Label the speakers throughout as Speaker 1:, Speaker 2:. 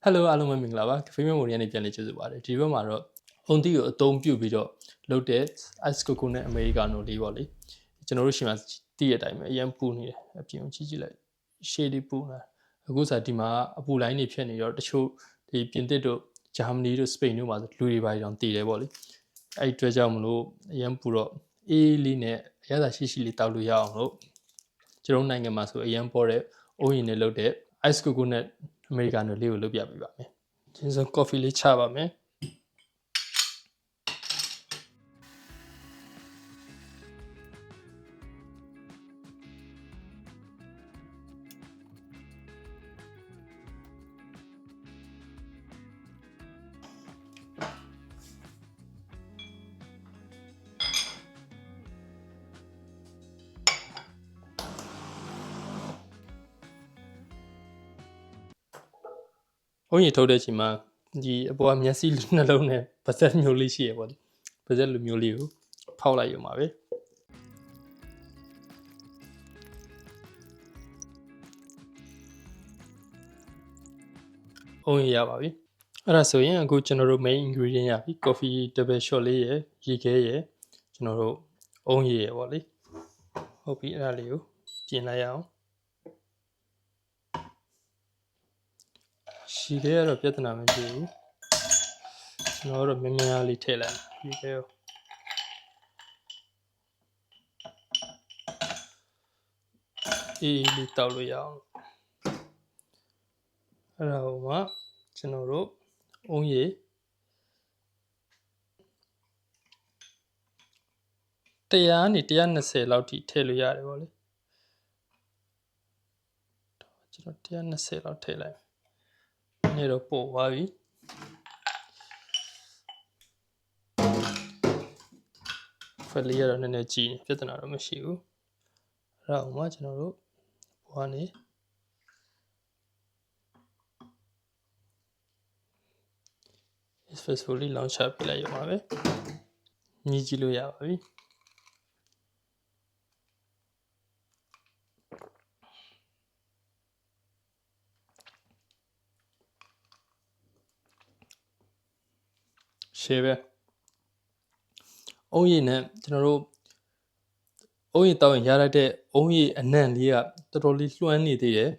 Speaker 1: Hello အားလုံးပဲမင်္ဂလာပါ Cafe Memory နဲ့ပြန်လည်ကြိုဆိုပါရစေဒီဘက်မှာတော့အုံတီကိုအသုံးပြုပြီးတော့လုပ်တဲ့ ice coconut americano လေးပေါ့လေကျွန်တော်တို့ရှိမှတည့်ရတဲ့အတိုင်းပဲအရင်ပူနေတယ်အပြင်ကိုကြည့်လိုက် shade လေးပူလာအခုစားဒီမှာအပူလိုင်းတွေဖြစ်နေတော့တချို့ဒီပြင်သစ်တို့ဂျာမနီတို့စပိန်တို့မှာလူတွေပါတောင်တည်တယ်ပေါ့လေအဲ့အတွက်ကြောင့်မလို့အရင်ပူတော့အေးလေးနဲ့အရသာရှိလေးတောက်လို့ရအောင်လို့ကျွန်တော်နိုင်ငံမှာဆိုအရင်ပေါ်တဲ့အုံးရင်နဲ့လုပ်တဲ့ ice coconut americano လေးကိုလုပ်ပြပေးပါမယ်။ဒီဆို coffee လေးချပါမယ်။ဘုံရီထုတ်တဲ့အချိန်မှာဒီအပေါ်ကမျက်စိနှလုံးနဲ့ပါဇက်မျိုးလေးရှိရပေါ့လေပါဇက်လိုမျိုးလေးကိုဖောက်လိုက်ရုံပါပဲဘုံရီရပါပြီအဲ့ဒါဆိုရင်အခုကျွန်တော်တို့ main ingredient ရပြီ coffee double shot လေးရယ်ရေခဲရယ်ကျွန်တော်တို့အုံးရည်ရယ်ပေါ့လေဟုတ်ပြီအဲ့ဒါလေးကိုပြင်လိုက်ရအောင်ရှိခဲရတော့ပြဿနာမရှိဘူးကျွန်တော်တို့များများလေးထည့်လိုက်ရှိခဲကိုအေးလေးတောက်လို့ရအောင်အဲ့ဒါဟိုမှာကျွန်တော်တို့အုံးရည်100နဲ့120လောက်ထိထည့်လို့ရတယ်ပေါ့လေကျွန်တော်120လောက်ထည့်လိုက်နေတော့ပို့သွားပြီဖက်လေးရတော့နည်းနည်းကြီးနေပြဿနာတော့မရှိဘူးအဲ့ဒါဟိုမှာကျွန်တော်တို့ဘွားနေsuccessfully launch ပြလိုက်ရပါပဲညှိကြည့်လို့ရပါပြီရှေ့ပဲအုံးရည်နဲ့ကျွန်တော်တို့အုံးရည်တောက်ရင်ရလိုက်တဲ့အုံးရည်အနံ့လေးကတော်တော်လေးလွှမ်းနေသေးတယ်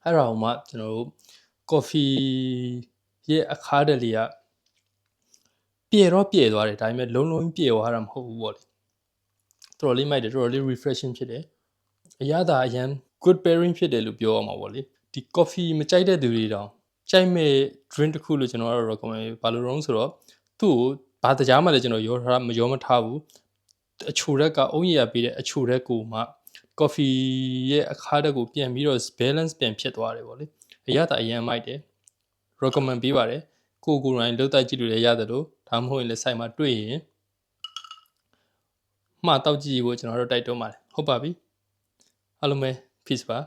Speaker 1: အဲ့ဒါဟိုမှကျွန်တော်တို့ coffee ရဲ့အခါတလေကပြည့်တော့ပြည့်သွားတယ်ဒါပေမဲ့လုံးလုံးပြည့်သွားတာမဟုတ်ဘူးပေါ့လေတော်တော်လေးမိုက်တယ်တော်တော်လေး refreshing ဖြစ်တယ်အရသာအရန် good pairing ဖြစ်တယ်လို့ပြောရမှာပေါ့လေဒီ coffee မကြိုက်တဲ့သူတွေတောင်ကြိုက်မဲ့ drink တစ်ခုလို့ကျွန်တော်ကတော့ recommend ဘာလို့လဲဆိုတော့သူ့ကိုဘာတကြားမှလည်းကျွန်တော်ရောမထားဘူးအချိုရက်ကအုံးရည်ရပေးတဲ့အချိုရက်ကိုမှ coffee ရဲ့အခါတက်ကိုပြန်ပြီးတော့ balance ပြန်ဖြစ်သွားတယ်ပေါ့လေအရသာအရန်မိုက်တယ် recommend ပေးပါတယ်ကိုယ်တိုင်လှုပ်တိုက်ကြည့်လို့လည်းရတယ်လို့ဒါမှမဟုတ်ရင်လည်း site မှာတွေ့ရင်မှာတောက်ကြည့်ဖို့ကျွန်တော်တို့တိုက်တွန်းပါတယ်ဟုတ်ပါပြီအားလုံးပဲ peace ပါ